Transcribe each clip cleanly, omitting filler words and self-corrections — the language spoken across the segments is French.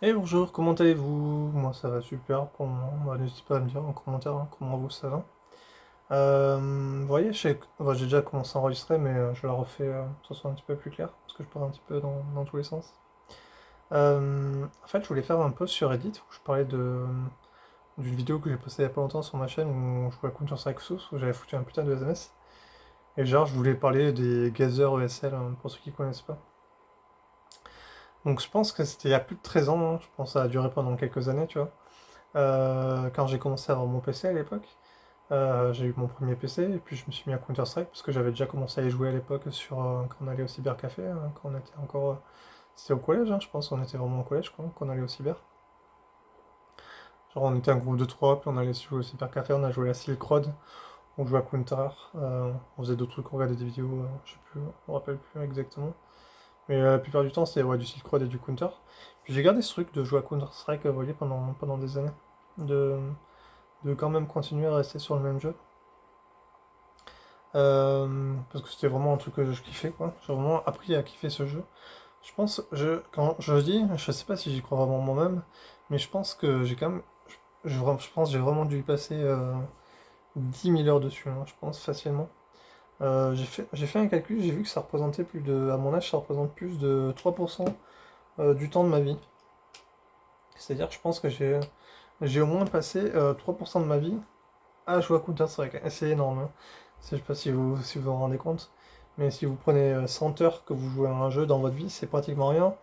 Et bonjour, comment allez-vous? Moi ça va super pour le moment. Bah, n'hésitez pas à me dire en commentaire hein, comment vous ça va. Vous voyez, j'ai déjà commencé à enregistrer, mais je la refais pour que ce soit un petit peu plus clair, parce que je parle un petit peu dans tous les sens. En fait, je voulais faire un post sur Reddit où je parlais d'une vidéo que j'ai postée il y a pas longtemps sur ma chaîne où je jouais à Counter-Strike Source, où j'avais foutu un putain de SMS. Et genre, je voulais parler des gazers ESL, hein, pour ceux qui connaissent pas. Donc je pense que c'était il y a plus de 13 ans, hein. Je pense que ça a duré pendant quelques années, tu vois. Quand j'ai commencé à avoir mon PC à l'époque. J'ai eu mon premier PC et puis je me suis mis à Counter-Strike parce que j'avais déjà commencé à y jouer à l'époque quand on allait au cybercafé, hein, quand on était encore. C'était au collège, hein, je pense, on était vraiment au collège quand on allait au cyber. Genre on était un groupe de trois, puis on allait jouer au cybercafé, on a joué à Silk Road, on jouait à Counter, on faisait d'autres trucs, on regardait des vidéos, je sais plus, je me rappelle plus exactement. Mais la plupart du temps c'était ouais, du Silk Road et du Counter. Puis j'ai gardé ce truc de jouer à Counter-Strike voyez, pendant des années. De, de quand même continuer à rester sur le même jeu. Parce que c'était vraiment un truc que je kiffais, quoi. J'ai vraiment appris à kiffer ce jeu. Je pense, quand je le dis, je sais pas si j'y crois vraiment moi-même, mais je pense que j'ai quand même, je pense que j'ai vraiment dû y passer 10 000 heures dessus, hein, je pense facilement. J'ai fait un calcul, j'ai vu que ça représentait à mon âge, ça représente plus de 3% du temps de ma vie. C'est-à-dire que je pense que j'ai au moins passé 3% de ma vie à jouer à Counter-Strike. Et c'est énorme, hein. Je sais pas si vous en rendez compte. Mais si vous prenez 100 heures que vous jouez à un jeu dans votre vie, c'est pratiquement rien.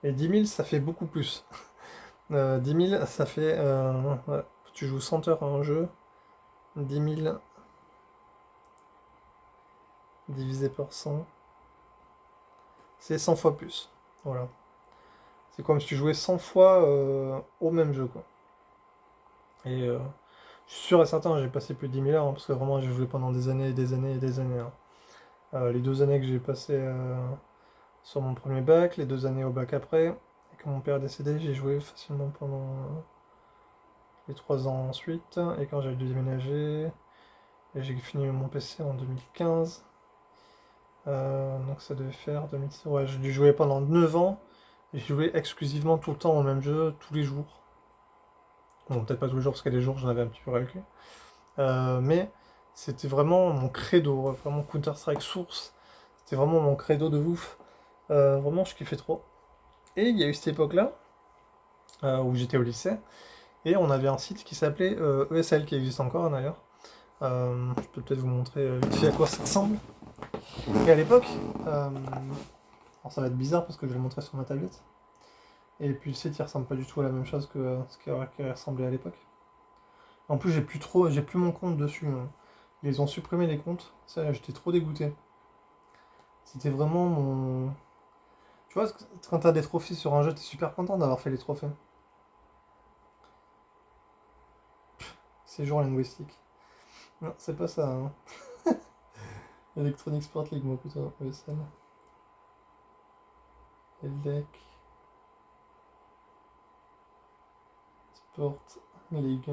Et 10 000, ça fait beaucoup plus. 10 000, ça fait... ouais, tu joues 100 heures à un jeu, 10 000 divisé par 100, c'est 100 fois plus. Voilà. C'est comme si tu jouais 100 fois au même jeu, quoi. Et je suis sûr et certain, j'ai passé plus de 10 000 heures, hein, parce que vraiment, j'ai joué pendant des années et des années et des années, hein. Les 2 années que j'ai passées sur mon premier bac, les 2 années au bac après, et quand mon père est décédé, j'ai joué facilement pendant les 3 ans ensuite, et quand j'ai dû déménager, et j'ai fini mon PC en 2015, donc ça devait faire 2006, ouais, j'ai dû jouer pendant 9 ans, et j'ai joué exclusivement tout le temps au même jeu, tous les jours. Bon, peut-être pas tous les jours, parce qu'il y a des jours j'en avais un petit peu ras le cul. Mais c'était vraiment mon credo, vraiment Counter-Strike Source, c'était vraiment mon credo de ouf. Vraiment, je kiffais trop. Et il y a eu cette époque-là, où j'étais au lycée, et on avait un site qui s'appelait ESL, qui existe encore d'ailleurs. Je peux peut-être vous montrer vite fait à quoi ça ressemble. Et à l'époque, alors ça va être bizarre parce que je vais le montrer sur ma tablette, et puis le site il ressemble pas du tout à la même chose que ce qui ressemblait à l'époque. En plus, j'ai plus mon compte dessus, hein. Ils ont supprimé les comptes, ça j'étais trop dégoûté. C'était vraiment mon. Tu vois, quand t'as des trophées sur un jeu, t'es super content d'avoir fait les trophées. Séjour linguistique. Non, c'est pas ça, hein. Electronic Sport League, moi plutôt, ESL. ELEC Sport League.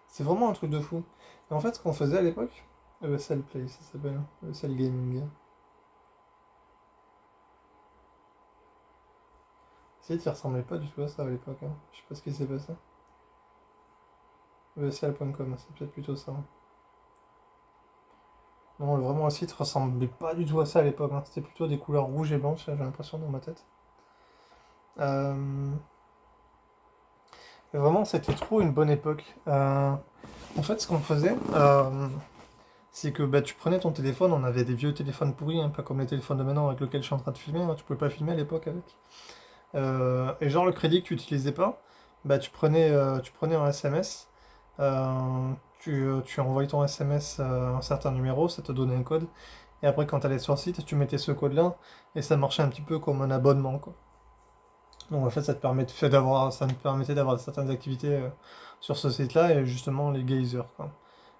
C'est vraiment un truc de fou. Et en fait, ce qu'on faisait à l'époque, ESL Play, ça s'appelle, ESL Gaming. Si, tu ressemblais pas du tout à ça à l'époque, hein. Je sais pas ce qui s'est passé. ESL.com, c'est peut-être plutôt ça, hein. Non, vraiment, le site ressemblait pas du tout à ça à l'époque, hein. C'était plutôt des couleurs rouges et blanches, j'ai l'impression dans ma tête. Euh, et vraiment, c'était trop une bonne époque. En fait, ce qu'on faisait, c'est que bah, tu prenais ton téléphone, on avait des vieux téléphones pourris, hein, pas comme les téléphones de maintenant avec lesquels je suis en train de filmer, hein, tu pouvais pas filmer à l'époque avec. Et genre le crédit que tu utilisais pas, bah tu prenais un SMS, tu envoyais ton SMS à un certain numéro, ça te donnait un code, et après quand tu allais sur le site, tu mettais ce code-là, et ça marchait un petit peu comme un abonnement, quoi. Donc en fait ça me permettait d'avoir certaines activités sur ce site-là, et justement les gazers, quoi.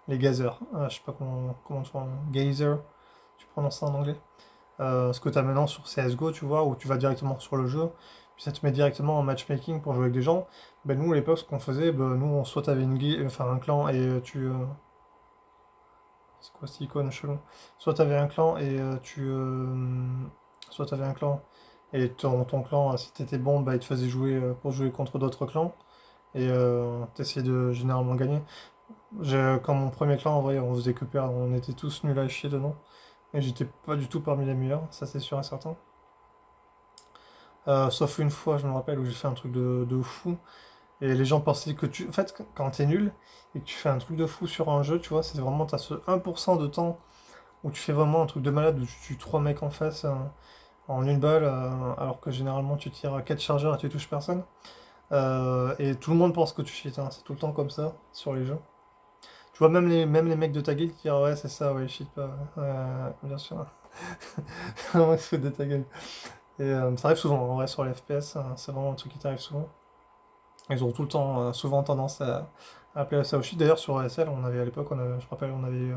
Les gazers, je sais pas comment tu prononces, gazer, tu prononces ça en anglais. Ce que tu as maintenant sur CSGO, tu vois, où tu vas directement sur le jeu, puis ça te met directement en matchmaking pour jouer avec des gens. Ben nous, à l'époque, ce qu'on faisait, ben, nous, soit t'avais enfin, un clan et c'est quoi cette icône chelou? Soit t'avais un clan et soit t'avais un clan Et ton clan, si t'étais bon, bah, il te faisait jouer pour jouer contre d'autres clans. Et t'essayais de généralement gagner. Quand mon premier clan, en vrai, on faisait que perdre. On était tous nuls à chier dedans. Et j'étais pas du tout parmi les meilleurs, ça c'est sûr et certain. Sauf une fois, je me rappelle, où j'ai fait un truc de fou. Et les gens pensaient que tu. En fait, quand t'es nul et que tu fais un truc de fou sur un jeu, tu vois, c'est vraiment, t'as ce 1% de temps où tu fais vraiment un truc de malade, où tu tues 3 mecs en face en une balle, alors que généralement tu tires à 4 chargeurs et tu touches personne. Et tout le monde pense que tu cheats, hein, c'est tout le temps comme ça sur les jeux. Tu vois, même les mecs de ta guilde qui disent ouais, c'est ça, ouais, je cheat pas. Bien sûr. Ouais, se foutent de ta gueule. Et ça arrive souvent, en vrai, sur les FPS, c'est vraiment un truc qui t'arrive souvent. Ils ont tout le temps, souvent tendance à appeler ça au cheat. D'ailleurs, sur ASL, on avait à l'époque, je me rappelle, on avait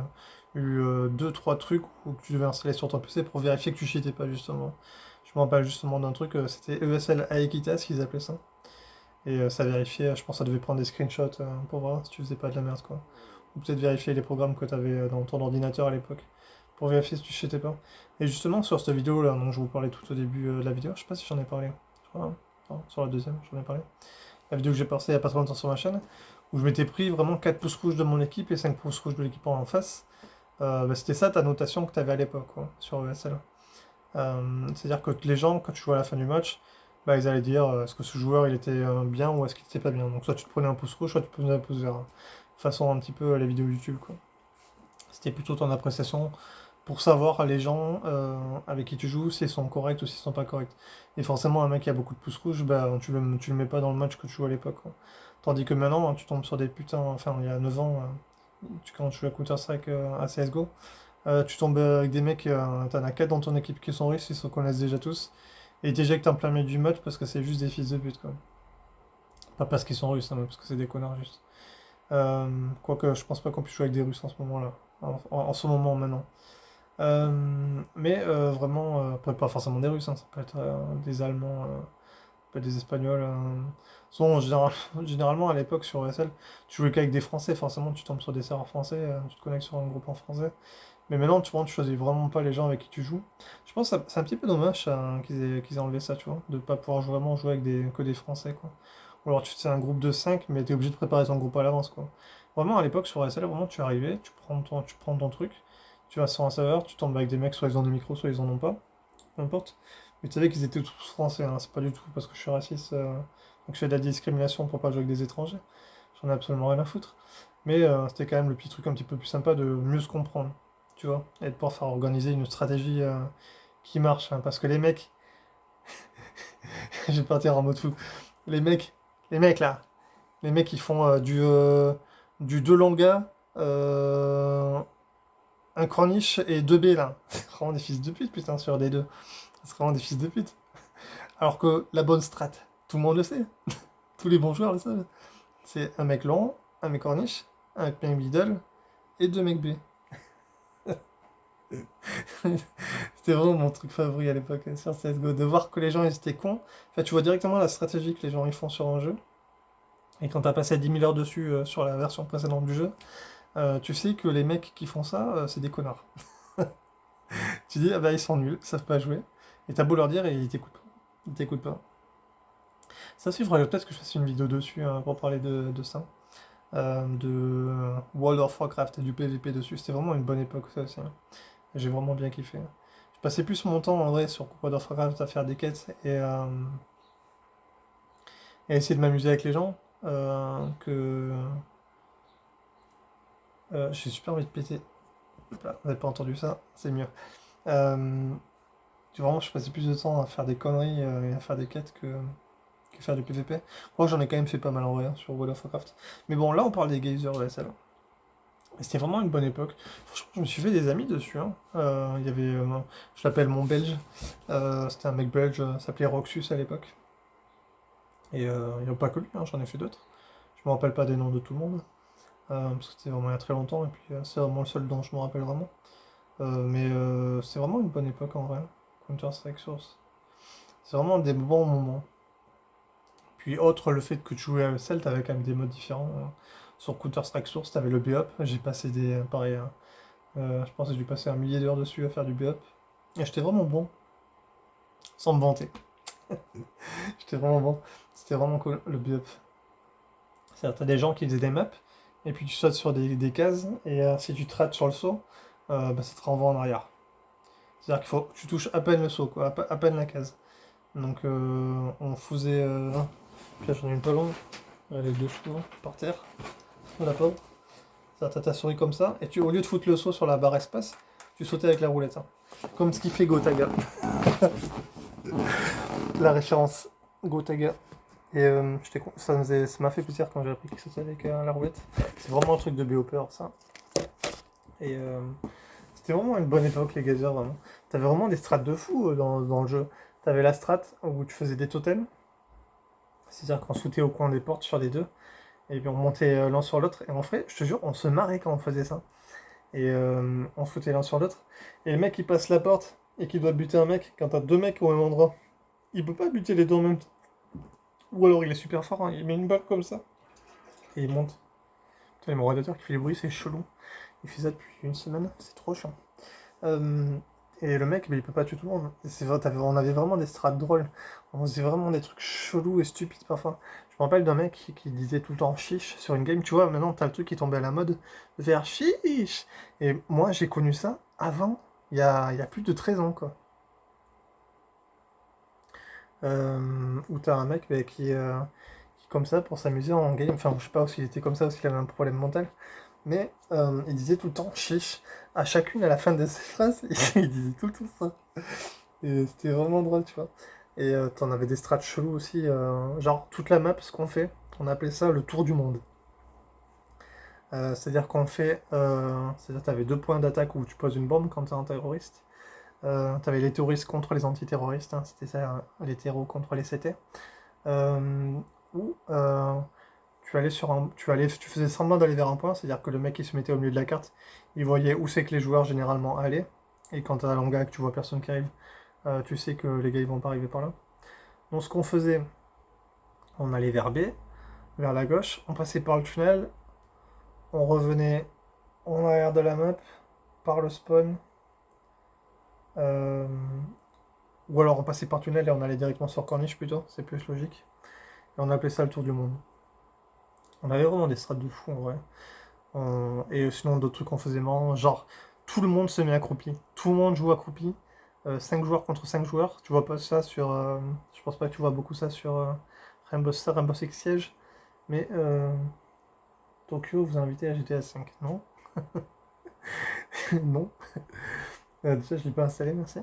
eu 2-3 trucs où tu devais installer sur ton PC pour vérifier que tu cheatais pas, justement. Je me rappelle justement d'un truc, c'était ESL Aequitas qu'ils appelaient ça. Et ça vérifiait, je pense que ça devait prendre des screenshots pour voir si tu faisais pas de la merde, quoi. Ou peut-être vérifier les programmes que tu avais dans ton ordinateur à l'époque, pour vérifier si tu cheatais pas. Et justement, sur cette vidéo là, dont je vous parlais tout au début de la vidéo, je sais pas si j'en ai parlé, je crois, hein. Non, sur la deuxième, j'en ai parlé. La vidéo que j'ai postée il y a pas trop longtemps sur ma chaîne, où je m'étais pris vraiment 4 pouces rouges de mon équipe et 5 pouces rouges de l'équipe en face. Bah, c'était ça ta notation que tu avais à l'époque, quoi, sur ESL. C'est-à-dire que les gens, quand tu jouais à la fin du match, bah, ils allaient dire est-ce que ce joueur il était bien ou est-ce qu'il était pas bien. Donc soit tu te prenais un pouce rouge, soit tu te prenais un pouce vert. Façon un petit peu les vidéos YouTube, quoi. C'était plutôt ton appréciation pour savoir les gens avec qui tu joues, s'ils sont corrects ou s'ils sont pas corrects. Et forcément, un mec qui a beaucoup de pouces rouges, bah, tu le mets pas dans le match que tu joues à l'époque, quoi. Tandis que maintenant, hein, tu tombes sur des putains, enfin il y a 9 ans, quand tu joues à Counter-Strike à CSGO, tu tombes avec des mecs, t'en as 4 dans ton équipe qui sont russes, ils se connaissent déjà tous, et ils t'éjectent en plein milieu du match parce que c'est juste des fils de pute, quoi. Pas parce qu'ils sont russes, hein, mais parce que c'est des connards juste. Euh, Quoique je pense pas qu'on puisse jouer avec des Russes en ce moment-là, en ce moment maintenant. Mais vraiment, pas forcément des Russes, hein, ça peut être des Allemands, ça peut être des Espagnols. Souvent, généralement à l'époque sur ESL, tu jouais qu'avec des Français, forcément tu tombes sur des serveurs français, tu te connectes sur un groupe en français. Mais maintenant, tu vois, tu choisis vraiment pas les gens avec qui tu joues. Je pense que c'est un petit peu dommage qu'ils aient enlevé ça, tu vois, de pas pouvoir vraiment jouer avec que des Français, quoi. Ou alors tu fais un groupe de 5 mais t'es obligé de préparer ton groupe à l'avance, quoi. Vraiment, à l'époque, sur SL, vraiment, tu arrivais, tu prends ton truc, tu vas sur un serveur, tu tombes avec des mecs, soit ils ont des micros, soit ils en ont pas, peu importe. Mais tu savais qu'ils étaient tous français, hein, c'est pas du tout parce que je suis raciste, donc je fais de la discrimination pour pas jouer avec des étrangers. J'en ai absolument rien à foutre. Mais c'était quand même le petit truc un petit peu plus sympa de mieux se comprendre, tu vois, et de pouvoir faire organiser une stratégie qui marche, hein, parce que les mecs, je vais partir en mode fou, les mecs, les mecs là, les mecs ils font du 2 longa, un corniche et 2 B là. C'est vraiment des fils de pute, putain, sur des deux. C'est vraiment des fils de pute. Alors que la bonne strat, tout le monde le sait, tous les bons joueurs le savent. C'est un mec long, un mec corniche, un mec middle et 2 mecs B. C'était vraiment mon truc favori à l'époque sur CSGO, de voir que les gens ils étaient cons. Enfin, tu vois directement la stratégie que les gens ils font sur un jeu. Et quand t'as passé 10 000 heures dessus sur la version précédente du jeu, tu sais que les mecs qui font ça, c'est des connards. Tu dis, ah bah ils sont nuls, ils savent pas jouer. Et t'as beau leur dire et ils t'écoutent pas. Ils t'écoutent pas. Ça aussi, il faudrait peut-être que je fasse une vidéo dessus hein, pour parler de ça. De World of Warcraft et du PvP dessus. C'était vraiment une bonne époque ça aussi, hein. J'ai vraiment bien kiffé. Je passais plus mon temps en vrai sur World of Warcraft à faire des quêtes et à essayer de m'amuser avec les gens que. J'ai super envie de péter. Voilà, vous n'avez pas entendu ça, c'est mieux. Euh, Vraiment, je passais plus de temps à faire des conneries et à faire des quêtes que faire du PvP. Je crois que j'en ai quand même fait pas mal en vrai hein, sur World of Warcraft. Mais bon, là on parle des geysers de la salle. Et c'était vraiment une bonne époque. Franchement, je me suis fait des amis dessus, hein. Il y avait, je l'appelle mon belge. C'était un mec belge, s'appelait Roxus à l'époque. Et il n'y a pas que lui, hein, j'en ai fait d'autres. Je me rappelle pas des noms de tout le monde. Parce que c'était vraiment il y a très longtemps. Et puis c'est vraiment le seul dont je me rappelle vraiment. Mais c'est vraiment une bonne époque en vrai. Counter-Strike Source. C'est vraiment des bons moments. Puis autre, le fait que tu jouais à Cell, t'avais quand même des modes différents. Sur Counter-Strike Source, t'avais le B-Up. J'ai passé pareil, hein, je pense que j'ai dû passer un millier d'heures dessus à faire du B-Up. Et j'étais vraiment bon, sans me vanter. J'étais vraiment bon. C'était vraiment cool, le build-up. C'est-à-dire, t'as des gens qui faisaient des maps, et puis tu sautes sur des cases, et si tu te rates sur le saut, bah, ça te renvoie en arrière. C'est-à-dire qu'il faut que tu touches à peine le saut, quoi, à peine la case. Donc on faisait... Là j'en ai une pas longue, avec deux chevaux par terre, la pauvre. Ça, t'as ta souris comme ça, et au lieu de foutre le saut sur la barre espace, tu sautais avec la roulette. Hein. Comme ce qui fait Gotaga. La référence Gotaga. Et ça m'a fait plaisir quand j'ai appris qu'il sautait avec la roulette. C'est vraiment un truc de BOPer ça. Et c'était vraiment une bonne époque les gazers vraiment. T'avais vraiment des strats de fou dans le jeu. T'avais la strat où tu faisais des totems. C'est-à-dire qu'on se foutait au coin des portes sur les deux. Et puis on montait l'un sur l'autre. Et en vrai, je te jure, on se marrait quand on faisait ça. Et on se foutait l'un sur l'autre. Et le mec qui passe la porte et qui doit buter un mec, quand t'as deux mecs au même endroit, il peut pas buter les deux en même temps. Ou alors il est super fort, hein, il met une balle comme ça. Et il monte. Putain, mon radiateur qui fait les bruits, c'est chelou. Il fait ça depuis une semaine, c'est trop chiant. Et le mec, bah, il peut pas tuer tout le monde. C'est vrai, on avait vraiment des strats drôles. On faisait vraiment des trucs chelous et stupides parfois. Je me rappelle d'un mec qui disait tout le temps chiche sur une game. Tu vois, maintenant t'as le truc qui tombait à la mode de faire chiche. Et moi, j'ai connu ça avant, il y a plus de 13 ans, quoi. Où t'as un mec bah, qui, comme ça, pour s'amuser en game, enfin, je sais pas s'il était comme ça ou s'il avait un problème mental, mais il disait tout le temps chiche. À chacune, à la fin de ses phrases, il disait tout le temps ça. Et c'était vraiment drôle, tu vois. Et t'en avais des strats chelous aussi, genre toute la map, ce qu'on fait, on appelait ça le tour du monde. C'est-à-dire qu'on fait, c'est-à-dire t'avais deux points d'attaque où tu poses une bombe quand t'es un terroriste. T'avais les terroristes contre les antiterroristes, hein, c'était ça, hein, les terros contre les CT. Ou tu faisais semblant d'aller vers un point, c'est-à-dire que le mec qui se mettait au milieu de la carte, il voyait où c'est que les joueurs généralement allaient, et quand t'as un gars que tu vois personne qui arrive, tu sais que les gars ils vont pas arriver par là. Donc ce qu'on faisait, on allait vers B, vers la gauche, on passait par le tunnel, on revenait en arrière de la map, par le spawn, euh, ou alors on passait par le tunnel et on allait directement sur Corniche plutôt, c'est plus logique. Et on appelait ça le tour du monde. On avait vraiment des strats de fou en vrai. Et sinon d'autres trucs qu'on faisait marrant, genre tout le monde se met accroupi, tout le monde joue accroupi, 5 joueurs contre 5 joueurs, tu vois pas ça sur... je pense pas que tu vois beaucoup ça sur Rainbow Six Siege, mais Tokyo vous a invité à GTA 5, non? Non. Déjà je l'ai pas installé, merci.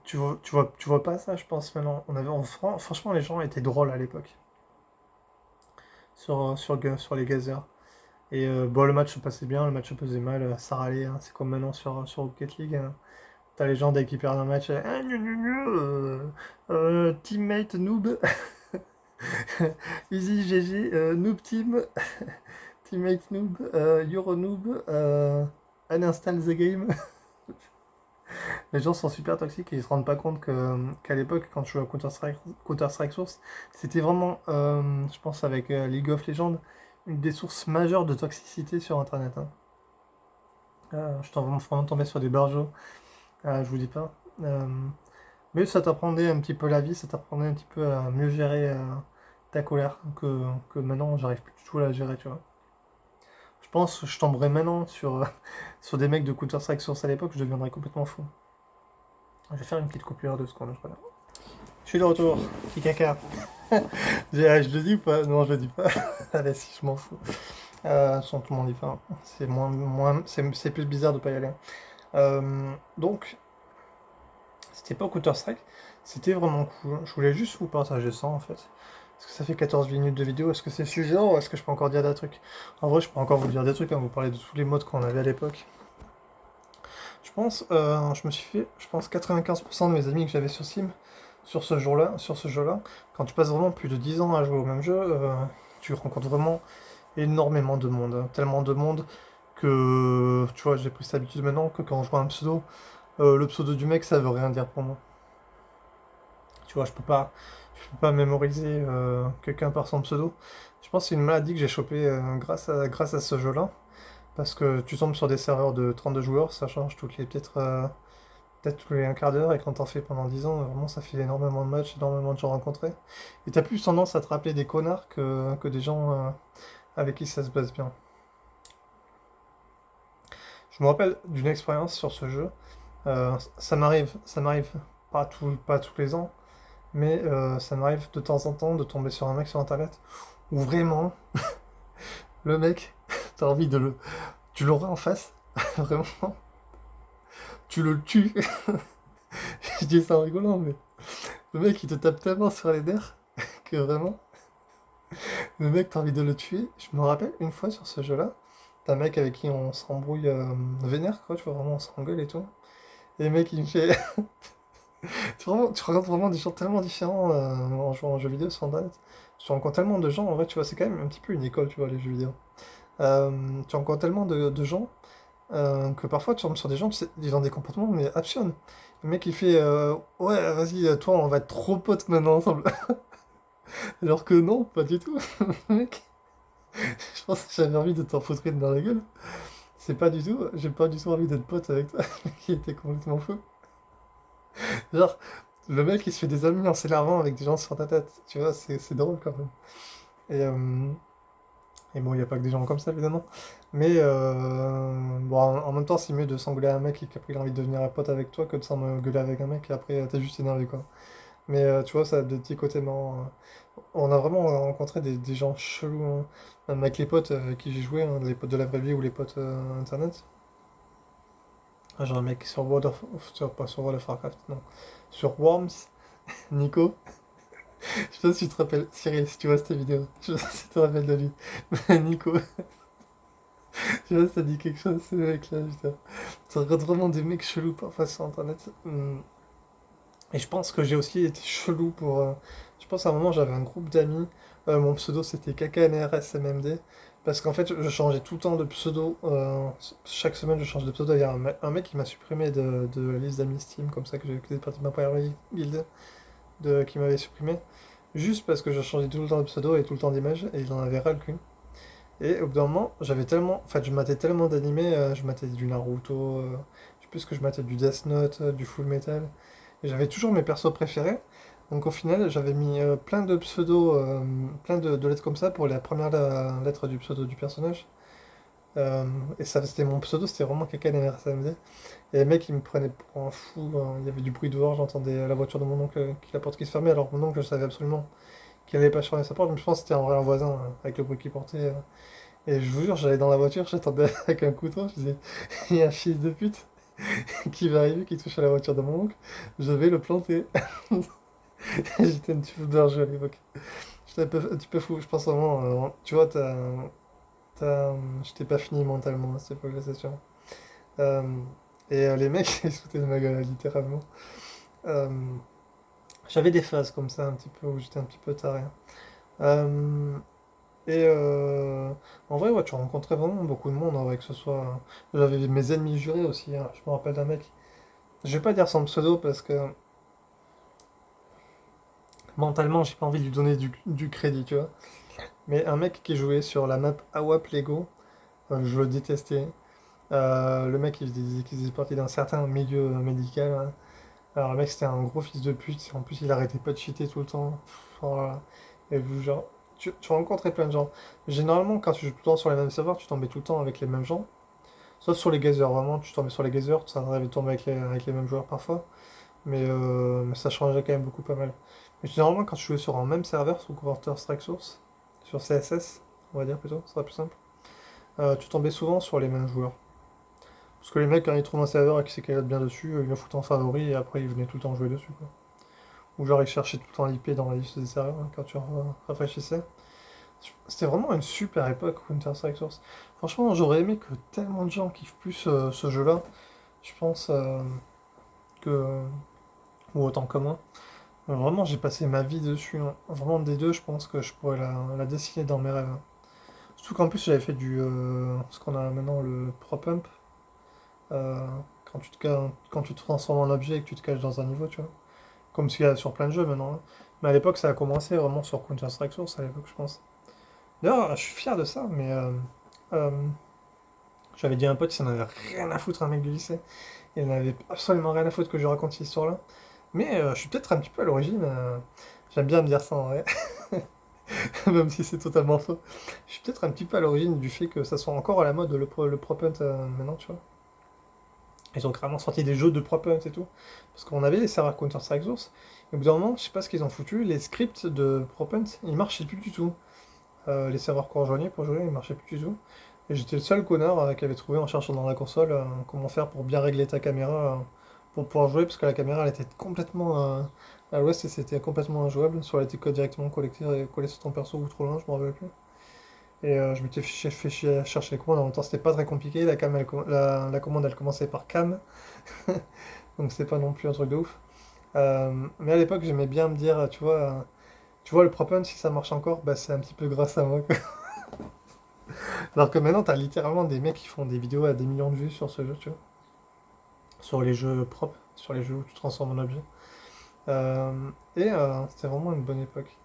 Tu vois pas ça je pense maintenant. Franchement les gens étaient drôles à l'époque sur les gazers. Et bon, le match se passait bien, le match se passait mal, ça râlait, hein. C'est comme maintenant sur Rocket League. Hein. T'as les gens dès qu'ils perdent un match, ah, gna, gna, gna, teammate noob, easy GG, noob team, teammate noob, Euro noob, uninstall the game. Les gens sont super toxiques et ils se rendent pas compte qu'à l'époque, quand je jouais à Counter-Strike Source, c'était vraiment, je pense, avec League of Legends, une des sources majeures de toxicité sur Internet. Hein. Je suis vraiment tombé sur des barjots, je vous dis pas. Mais ça t'apprendait un petit peu la vie, ça t'apprendait un petit peu à mieux gérer ta colère que maintenant, j'arrive plus du tout à la gérer, tu vois. Je pense que je tomberais maintenant sur des mecs de Counter-Strike Source à l'époque, je deviendrais complètement fou. Je vais faire une petite coupure de secondes, je reviens. Je suis de retour, petit caca. Je le dis ou pas? Non, je le dis pas. Allez, si, je m'en fous. Sans tout le monde y fait. C'est plus bizarre de pas y aller. Donc, c'était pas Counter-Strike, c'était vraiment cool. Je voulais juste vous partager ça en fait. Parce que ça fait 14 minutes de vidéo, est-ce que c'est suffisant ou est-ce que je peux encore dire des trucs? En vrai, je peux encore vous dire des trucs, hein, vous parler de tous les modes qu'on avait à l'époque. Je me suis fait, je pense, 95% de mes amis que j'avais sur Steam sur ce jeu-là. Quand tu passes vraiment plus de 10 ans à jouer au même jeu, tu rencontres vraiment énormément de monde. Hein. Tellement de monde que, tu vois, j'ai pris cette habitude maintenant que quand je vois un pseudo, le pseudo du mec, ça veut rien dire pour moi. Tu vois, je peux pas mémoriser quelqu'un par son pseudo. Je pense que c'est une maladie que j'ai chopée grâce à ce jeu-là. Parce que tu tombes sur des serveurs de 32 joueurs, ça change toutes les peut-être peut-être tous les un quart d'heure, et quand t'en fais pendant 10 ans, vraiment ça fait énormément de matchs, énormément de gens rencontrés. Et t'as plus tendance à te rappeler des connards que des gens avec qui ça se passe bien. Je me rappelle d'une expérience sur ce jeu. Ça m'arrive pas tous les ans, mais ça m'arrive de temps en temps de tomber sur un mec sur internet où vraiment le mec, t'as envie de le. Tu l'auras en face, vraiment, tu le tues. Je dis ça en rigolant, mais le mec il te tape tellement sur les nerfs que vraiment, le mec t'as envie de le tuer. Je me rappelle une fois sur ce jeu-là, t'as un mec avec qui on s'embrouille vénère, quoi, tu vois, vraiment on s'engueule et tout. Et le mec il me fait. Tu rencontres vraiment des gens tellement différents en jouant aux jeux vidéo sur internet. Tu rencontres tellement de gens, en vrai, tu vois, c'est quand même un petit peu une école, tu vois, les jeux vidéo. Tu rencontres tellement de gens que parfois tu tombes sur des gens, tu sais, ils ont des comportements mais absurdes. Le mec il fait ouais, vas-y, toi on va être trop potes maintenant ensemble. Alors que non, pas du tout. Mec, je pense que j'avais envie de t'en foutre une dans la gueule. C'est pas du tout, j'ai pas du tout envie d'être pote avec toi, qui était complètement fou. Genre, le mec il se fait des amis en s'énervant avec des gens sur ta tête, tu vois, c'est drôle quand même. Et, euh, et bon, il n'y a pas que des gens comme ça évidemment. Mais bon, en même temps, c'est mieux de s'engueuler à un mec et qu'après il a envie de devenir un pote avec toi que de s'engueuler avec un mec et après t'es juste énervé quoi. Mais tu vois, ça a des petits côtés marrants. On a vraiment rencontré des gens chelous, hein. Même avec les potes avec qui j'ai joué, hein, les potes de la vraie vie ou les potes internet. Ah, genre un mec sur pas sur World of Warcraft, non. Sur Worms, Nico. Je sais pas si tu te rappelles, Cyril, si tu vois cette vidéo. Je sais pas si tu te rappelles de lui. Mais Nico, je sais pas si ça dit quelque chose, ce mec-là, putain. Tu rencontres vraiment des mecs chelous parfois sur internet. Et je pense que j'ai aussi été chelou pour. Je pense à un moment, j'avais un groupe d'amis. Mon pseudo c'était KKNRSMMD. Parce qu'en fait, je changeais tout le temps de pseudo. Chaque semaine, je change de pseudo. Il y a un mec qui m'a supprimé de la liste d'amis Steam, comme ça que j'ai fait partie de ma première guilde, qui m'avait supprimé. Juste parce que je changeais tout le temps de pseudo et tout le temps d'image. Et il en avait ras le cul. Et au bout d'un moment, j'avais tellement. En fait, je matais tellement d'animés. Je matais du Naruto. Je sais plus ce que je matais, du Death Note, du Full Metal. Et j'avais toujours mes persos préférés. Donc au final, j'avais mis plein de pseudos, plein de lettres comme ça pour la première lettre du pseudo du personnage. Euh, et ça, c'était mon pseudo, c'était vraiment quelqu'un d'MRSMD. Et les mecs, ils me prenaient pour un fou, hein. Il y avait du bruit dehors, j'entendais la voiture de mon oncle, la porte qui se fermait, alors mon oncle, je savais absolument qu'il n'allait pas fermer sa porte. Mais je pense que c'était en vrai un voisin, avec le bruit qu'il portait. Et je vous jure, j'allais dans la voiture, j'attendais avec un couteau, je disais, il y a un fils de pute qui va arriver, qui touche à la voiture de mon oncle, je vais le planter. J'étais un petit peu berger à l'époque. J'étais un petit peu fou, je pense vraiment. Tu vois, j'étais pas fini mentalement à cette époque-là, c'est sûr. Euh, les mecs, ils se foutaient de ma gueule, littéralement. Euh, J'avais des phases comme ça, un petit peu, où j'étais un petit peu taré. Euh, et en vrai, ouais, tu rencontrais vraiment beaucoup de monde, en vrai, que ce soit. J'avais mes ennemis jurés aussi, hein. Je me rappelle d'un mec. Je vais pas dire son pseudo parce que mentalement, j'ai pas envie de lui donner du crédit, tu vois. Mais un mec qui jouait sur la map AWAP Lego, je le détestais. Le mec, il disait qu'il faisait partie d'un certain milieu médical, hein. Alors, le mec, c'était un gros fils de pute. En plus, il arrêtait pas de cheater tout le temps. Pff, oh là là. Et genre, tu rencontrais plein de gens. Généralement, quand tu joues tout le temps sur les mêmes serveurs, tu tombais tout le temps avec les mêmes gens. Sauf sur les gazers, vraiment, tu tombais sur les gazers, ça arrivait de tomber avec les mêmes joueurs parfois. Mais ça changeait quand même beaucoup pas mal. Mais généralement, quand tu jouais sur un même serveur, sur Counter-Strike Source, sur CSS, on va dire plutôt, ce sera plus simple, tu tombais souvent sur les mêmes joueurs. Parce que les mecs, quand ils trouvent un serveur et qu'ils s'est bien dessus, ils le foutent en favori et après ils venaient tout le temps jouer dessus, quoi. Ou genre ils cherchaient tout le temps l'IP dans la liste des serveurs, hein, quand tu rafraîchissais. C'était vraiment une super époque, Counter-Strike Source. Franchement, j'aurais aimé que tellement de gens kiffent plus ce jeu-là. Je pense que. Ou autant que moi. Vraiment, j'ai passé ma vie dessus, hein. Vraiment, des deux, je pense que je pourrais la dessiner dans mes rêves, hein. Surtout qu'en plus, j'avais fait ce qu'on a maintenant le prop pump. euh, quand tu te transformes en objet et que tu te caches dans un niveau, tu vois. Comme ce qu'il y a sur plein de jeux maintenant, hein. Mais à l'époque, ça a commencé vraiment sur Counter-Strike Source, à l'époque, je pense. D'ailleurs, je suis fier de ça, mais euh, J'avais dit à un pote, il n'en avait rien à foutre, un mec du lycée. Il n'en avait absolument rien à foutre que je raconte cette histoire-là. Mais je suis peut-être un petit peu à l'origine. J'aime bien me dire ça en vrai, même si c'est totalement faux. Je suis peut-être un petit peu à l'origine du fait que ça soit encore à la mode le prop hunt maintenant, tu vois. Ils ont carrément sorti des jeux de prop hunt et tout. Parce qu'on avait les serveurs Counter-Strike Source. Et au bout d'un moment, je sais pas ce qu'ils ont foutu, les scripts de prop hunt, ils marchaient plus du tout. Les serveurs qu'on rejoignait pour jouer, ils marchaient plus du tout. Et j'étais le seul connard qui avait trouvé en cherchant dans la console comment faire pour bien régler ta caméra pour pouvoir jouer, parce que la caméra elle était complètement à l'ouest et c'était complètement injouable. Soit elle était directement collée sur ton perso ou trop loin, je me rappelle plus. Et je m'étais fait chier à chercher les commandes. En même temps, c'était pas très compliqué. La commande elle commençait par cam, donc c'est pas non plus un truc de ouf. Mais à l'époque, j'aimais bien me dire, tu vois, le prop hunt, si ça marche encore, bah, c'est un petit peu grâce à moi, quoi. Alors que maintenant, t'as littéralement des mecs qui font des vidéos à des millions de vues sur ce jeu, tu vois. Sur les jeux propres, sur les jeux où tu transformes en objet. C'était vraiment une bonne époque.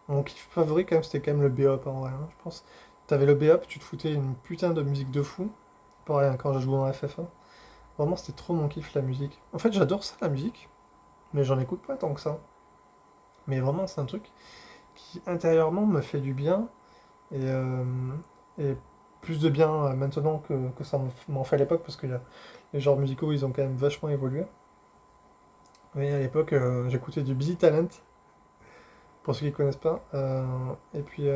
Mon kiff favori, quand même, c'était quand même le B-Hop, en vrai, hein, je pense. T'avais le B-Hop, tu te foutais une putain de musique de fou. Pareil, hein, quand je jouais en FF1. Vraiment, c'était trop mon kiff, la musique. En fait, j'adore ça, la musique, mais j'en écoute pas tant que ça. Mais vraiment, c'est un truc qui, intérieurement, me fait du bien. Et, euh, et plus de bien maintenant que ça m'en fait à l'époque, parce que les genres musicaux, ils ont quand même vachement évolué. Mais à l'époque, j'écoutais du Busy Talent, pour ceux qui connaissent pas. Et puis,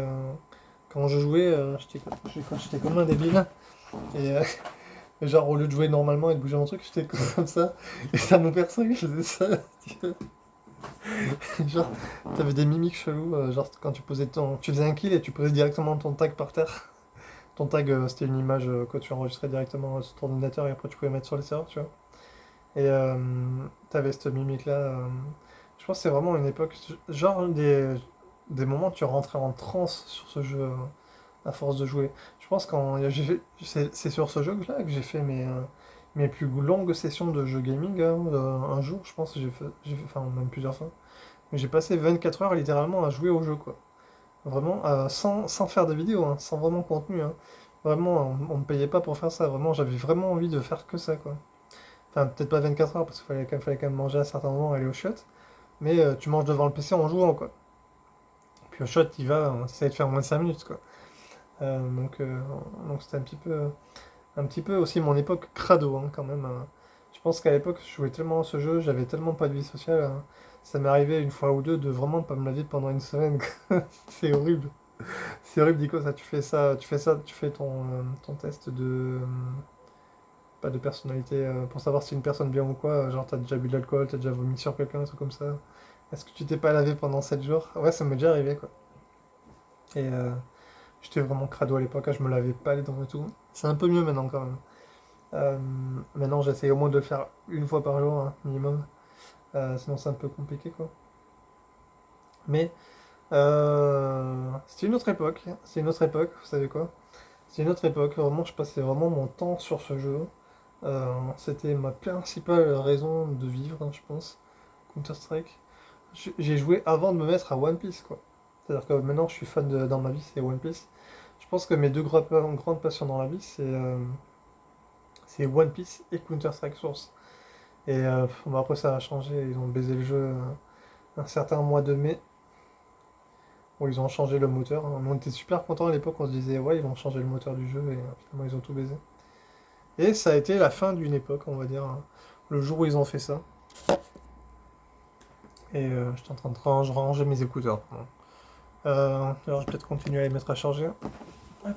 quand je jouais, j'étais comme un débile. Et genre, au lieu de jouer normalement et de bouger mon truc, j'étais comme ça. Et ça me perçait que je faisais ça. Genre, t'avais des mimiques chelous, genre quand tu faisais un kill et tu posais directement ton tag par terre. Ton tag, c'était une image que tu enregistrais directement sur ton ordinateur et après tu pouvais mettre sur les serveurs, tu vois. Et t'avais cette mimique-là. Je pense que c'est vraiment une époque, genre des moments où tu rentrais en transe sur ce jeu à force de jouer. Je pense quand c'est sur ce jeu-là que j'ai fait mes plus longues sessions de jeu gaming, hein, un jour, je pense que enfin même plusieurs fois. Mais j'ai passé 24 heures littéralement à jouer au jeu, quoi. Vraiment, sans faire de vidéo, hein, sans vraiment contenu, hein. Vraiment, on me payait pas pour faire ça. Vraiment, j'avais vraiment envie de faire que ça, quoi. Enfin, peut-être pas 24 heures, parce fallait quand même manger à certains moments, aller au shot. Mais tu manges devant le PC en jouant, quoi. Puis au shot, il va, on essaie de faire moins de 5 minutes, quoi. Donc c'était un petit peu aussi mon époque crado, hein, quand même. Je pense qu'à l'époque, je jouais tellement à ce jeu, j'avais tellement pas de vie sociale, hein. Ça m'est arrivé une fois ou deux de vraiment pas me laver pendant une semaine, quoi. C'est horrible. C'est horrible, Nico, ça. Tu fais ton test pas de personnalité, pour savoir si une personne bien ou quoi. Genre, t'as déjà bu de l'alcool, t'as déjà vomi sur quelqu'un, un truc comme ça. Est-ce que tu t'es pas lavé pendant 7 jours? Ouais, ça m'est déjà arrivé, quoi. Et j'étais vraiment crado à l'époque, hein, je me lavais pas les dents et tout. C'est un peu mieux maintenant, quand même. Euh, Maintenant, j'essaie au moins de le faire une fois par jour, hein, minimum. Sinon, c'est un peu compliqué, quoi. Mais c'était une autre époque. C'est une autre époque, vous savez quoi? C'est une autre époque. Vraiment, je passais vraiment mon temps sur ce jeu. C'était ma principale raison de vivre, hein, je pense. Counter-Strike. J'ai joué avant de me mettre à One Piece, quoi. C'est-à-dire que maintenant, je suis fan dans ma vie, c'est One Piece. Je pense que mes deux grandes passions dans la vie, c'est One Piece et Counter-Strike Source. Et bon, après, ça a changé. Ils ont baisé le jeu un certain mois de mai. Bon, ils ont changé le moteur, hein. On était super contents à l'époque, on se disait, ouais, ils vont changer le moteur du jeu, et finalement, ils ont tout baisé. Et ça a été la fin d'une époque, on va dire, hein, le jour où ils ont fait ça. Et j'étais en train de ranger mes écouteurs. Pardon. Alors, je vais peut-être continuer à les mettre à charger. Hop.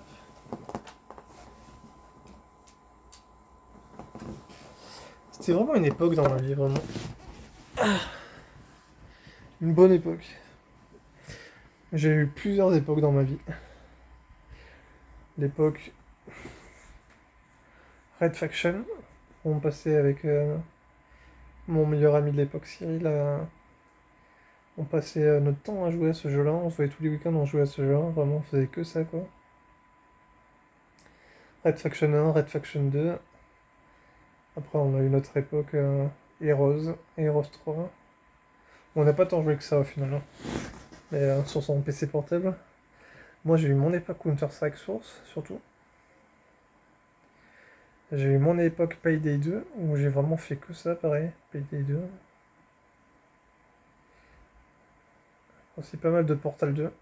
C'était vraiment une époque dans ma vie, vraiment. Une bonne époque. J'ai eu plusieurs époques dans ma vie. L'époque Red Faction, où on passait avec mon meilleur ami de l'époque, Cyril. On passait notre temps à jouer à ce jeu-là. On se voyait tous les week-ends, on jouait à ce jeu-là. Vraiment, on faisait que ça, quoi. Red Faction 1, Red Faction 2. Après, on a eu notre époque Heroes 3. On n'a pas tant joué que ça au final, hein. Mais sur son PC portable. Moi, j'ai eu mon époque Counter-Strike Source, surtout. J'ai eu mon époque Payday 2, où j'ai vraiment fait que ça, pareil. Payday 2. Aussi pas mal de Portal 2.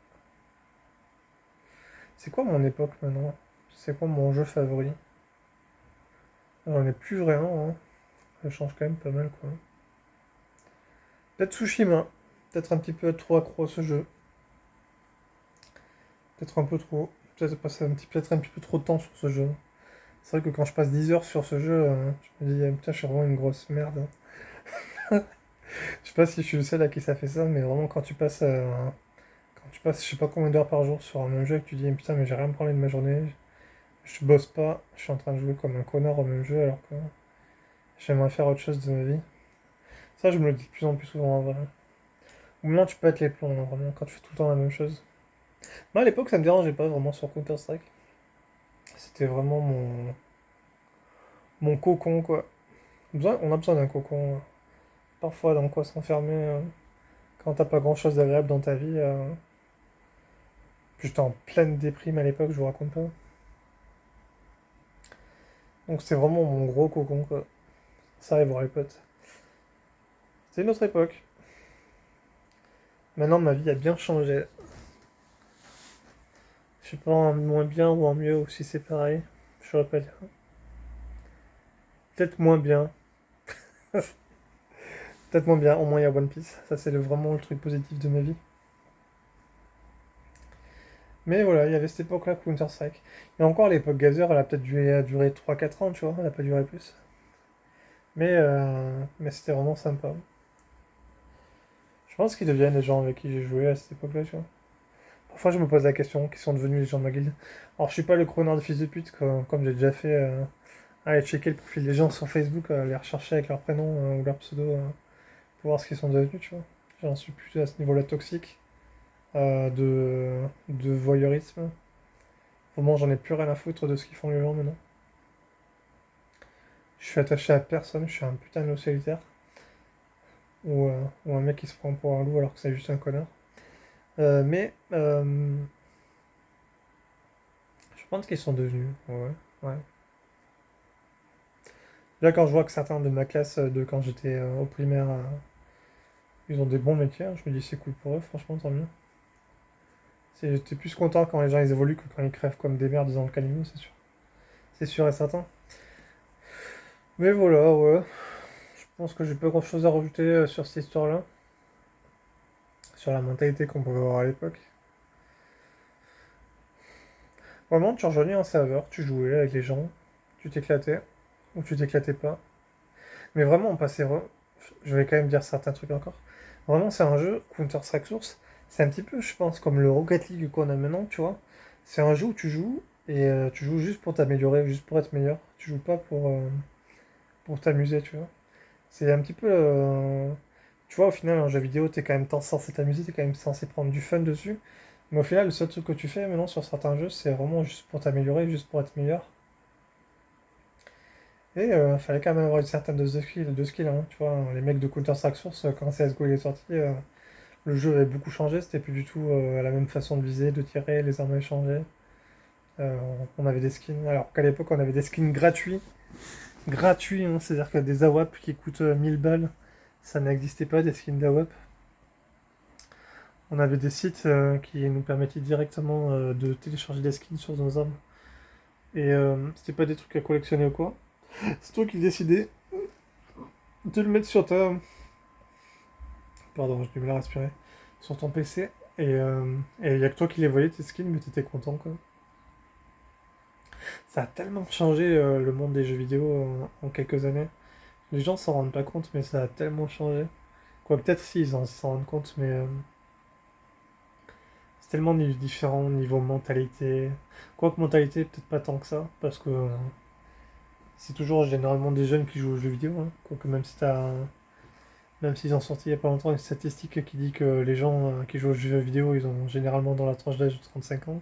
C'est quoi mon époque maintenant? C'est quoi mon jeu favori? J'en ai plus vraiment, hein. Ça change quand même pas mal, quoi. Peut-être Tsushima. Peut-être un petit peu trop accro à ce jeu. Peut-être un peu trop. Peut-être passer peut-être un petit peu trop de temps sur ce jeu. C'est vrai que quand je passe 10 heures sur ce jeu, je me dis, putain, je suis vraiment une grosse merde. Je sais pas si je suis le seul à qui ça fait ça, mais vraiment quand tu passes je sais pas combien d'heures par jour sur un même jeu et que tu dis, putain, mais j'ai rien parlé de ma journée, je bosse pas, je suis en train de jouer comme un connard au même jeu alors que j'aimerais faire autre chose de ma vie. Ça, je me le dis de plus en plus souvent en vrai. Ou maintenant, tu peux être les plombs, hein, vraiment, quand tu fais tout le temps la même chose. Moi, à l'époque, ça me dérangeait pas vraiment sur Counter-Strike. C'était vraiment mon cocon, quoi. On a besoin d'un cocon, parfois, dans quoi s'enfermer quand t'as pas grand-chose d'agréable dans ta vie. Puis j'étais en pleine déprime à l'époque, je vous raconte pas. Donc c'est vraiment mon gros cocon, quoi. Ça arrive voir les potes. C'est une autre époque. Maintenant, ma vie a bien changé. Je sais pas en moins bien ou en mieux, ou si c'est pareil. Je saurais pas dire. Peut-être moins bien. Peut-être moins bien. Au moins, il y a One Piece. Ça, c'est vraiment le truc positif de ma vie. Mais voilà, il y avait cette époque-là, Counter-Strike. Et encore, l'époque Gazer, elle a peut-être duré 3-4 ans, tu vois. Elle a pas duré plus. Mais c'était vraiment sympa. Je pense qu'ils deviennent les gens avec qui j'ai joué à cette époque-là, tu vois. Parfois, je me pose la question, qui sont devenus les gens de ma guilde. Alors, je suis pas le chroneur de fils de pute, comme j'ai déjà fait. Aller checker le profil des gens sur Facebook, les rechercher avec leur prénom ou leur pseudo pour voir ce qu'ils sont devenus, tu vois. J'en suis plus à ce niveau-là toxique de voyeurisme. Vraiment, j'en ai plus rien à foutre de ce qu'ils font les gens maintenant. Je suis attaché à personne, je suis un putain de loup solitaire. Ou un mec qui se prend pour un loup alors que c'est juste un connard. Mais je pense qu'ils sont devenus, ouais. Ouais. Là, quand je vois que certains de ma classe, de quand j'étais au primaire, ils ont des bons métiers, je me dis c'est cool pour eux, franchement, tant mieux. T'es plus content quand les gens ils évoluent que quand ils crèvent comme des merdes dans le caniveau, c'est sûr. C'est sûr et certain. Mais voilà, ouais. Je pense que j'ai pas grand chose à rajouter sur cette histoire-là. Sur la mentalité qu'on pouvait avoir à l'époque. Vraiment, tu rejoignais un serveur, tu jouais avec les gens, tu t'éclatais, ou tu t'éclatais pas. Mais vraiment, on passait. Je vais quand même dire certains trucs encore. Vraiment, c'est un jeu, Counter-Strike Source. C'est un petit peu, je pense, comme le Rocket League qu'on a maintenant, tu vois. C'est un jeu où tu joues, et tu joues juste pour t'améliorer, juste pour être meilleur. Tu joues pas pour t'amuser, tu vois. C'est un petit peu. Tu vois, au final, un jeu vidéo, t'es quand même censé t'amuser, t'es quand même censé prendre du fun dessus. Mais au final, le seul truc que tu fais maintenant sur certains jeux, c'est vraiment juste pour t'améliorer, juste pour être meilleur. Et il fallait quand même avoir une certaine dose de skill, hein, tu vois. Les mecs de Counter-Strike Source, quand CSGO il est sorti, le jeu avait beaucoup changé, c'était plus du tout la même façon de viser, de tirer, les armes avaient changé. Euh, on avait des skins, alors qu'à l'époque on avait des skins gratuits. Gratuits, hein, c'est-à-dire que des AWAP qui coûtent 1000 balles, ça n'existait pas, des skins d'AWAP. On avait des sites qui nous permettaient directement de télécharger des skins sur nos armes. Et c'était pas des trucs à collectionner ou quoi. C'est toi qui décidais de le mettre sur ta. Pardon, j'ai du mal à respirer. Sur ton PC. Et y a que toi qui les voyais, tes skins, mais t'étais content, quoi. Ça a tellement changé le monde des jeux vidéo en quelques années. Les gens s'en rendent pas compte, mais ça a tellement changé. Quoi, peut-être si, s'en rendent compte, mais c'est tellement différent niveau mentalité. Quoique mentalité, peut-être pas tant que ça, parce que c'est toujours généralement des jeunes qui jouent aux jeux vidéo, hein. Quoique même s'ils ont sorti il y a pas longtemps une statistique qui dit que les gens qui jouent aux jeux vidéo, ils ont généralement dans la tranche d'âge de 35 ans.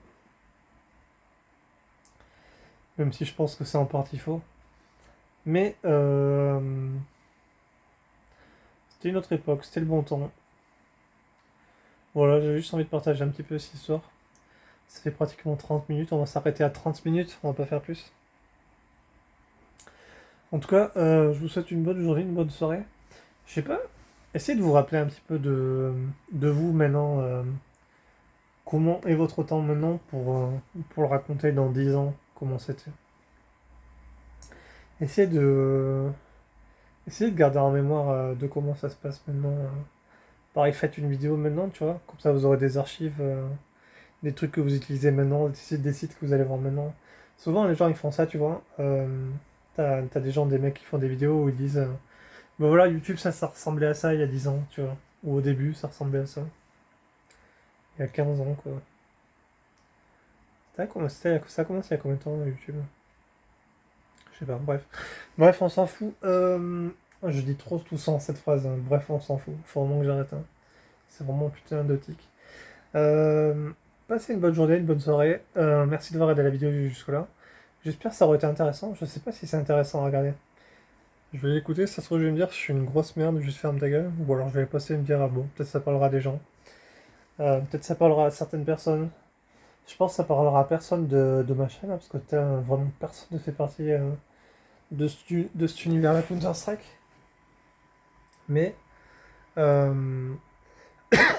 Même si je pense que c'est en partie faux. Mais c'était une autre époque, c'était le bon temps. Voilà, j'avais juste envie de partager un petit peu cette histoire. Ça fait pratiquement 30 minutes, on va s'arrêter à 30 minutes, on va pas faire plus. En tout cas, je vous souhaite une bonne journée, une bonne soirée. Je sais pas, essayez de vous rappeler un petit peu de vous maintenant. Comment est votre temps maintenant pour le raconter dans 10 ans, comment c'était. Essayez de, essayez de garder en mémoire de comment ça se passe maintenant. Pareil, faites une vidéo maintenant, tu vois, comme ça vous aurez des archives, des trucs que vous utilisez maintenant, des sites que vous allez voir maintenant. Souvent les gens ils font ça, tu vois. T'as des gens, des mecs qui font des vidéos où ils disent ben voilà, YouTube ça ressemblait à ça il y a 10 ans, tu vois. Ou au début ça ressemblait à ça. Il y a 15 ans quoi. Ça a commencé il y a combien de temps YouTube? Je sais pas, bref. Bref, on s'en fout. Je dis trop tout ça en cette phrase, hein. Bref, on s'en fout. Faut vraiment que j'arrête, hein. C'est vraiment putain de tic. Euh, Passez une bonne journée, une bonne soirée. Merci d'avoir aidé la vidéo jusque-là. J'espère que ça aurait été intéressant. Je sais pas si c'est intéressant à regarder. Je vais l'écouter, ça se trouve, je vais me dire, je suis une grosse merde, juste ferme ta gueule. Ou alors je vais passer et me dire, ah bon, peut-être ça parlera à des gens. Peut-être ça parlera à certaines personnes. Je pense que ça parlera à personne de ma chaîne, hein, parce que vraiment personne ne fait partie de cet univers-là Counter-Strike. Mais euh,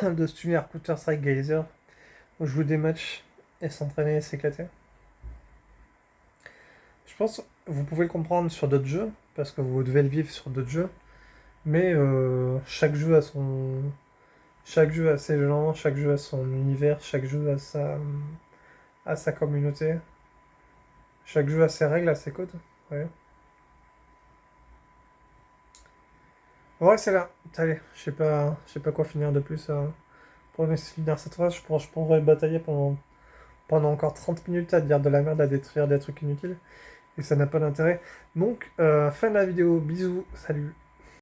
de cet univers Counter-Strike Gazer, où jouer des matchs et s'entraîner et s'éclater. Je pense que vous pouvez le comprendre sur d'autres jeux, parce que vous devez le vivre sur d'autres jeux, mais chaque jeu a ses gens, chaque jeu a son univers, chaque jeu a sa communauté, chaque jeu a ses règles, a ses codes. Ouais, ouais c'est là. Allez, je sais pas quoi finir de plus. Pour finir cette phrase, je pourrais batailler pendant encore 30 minutes à dire de la merde, à détruire des trucs inutiles, et ça n'a pas d'intérêt. Donc, fin de la vidéo, bisous, salut.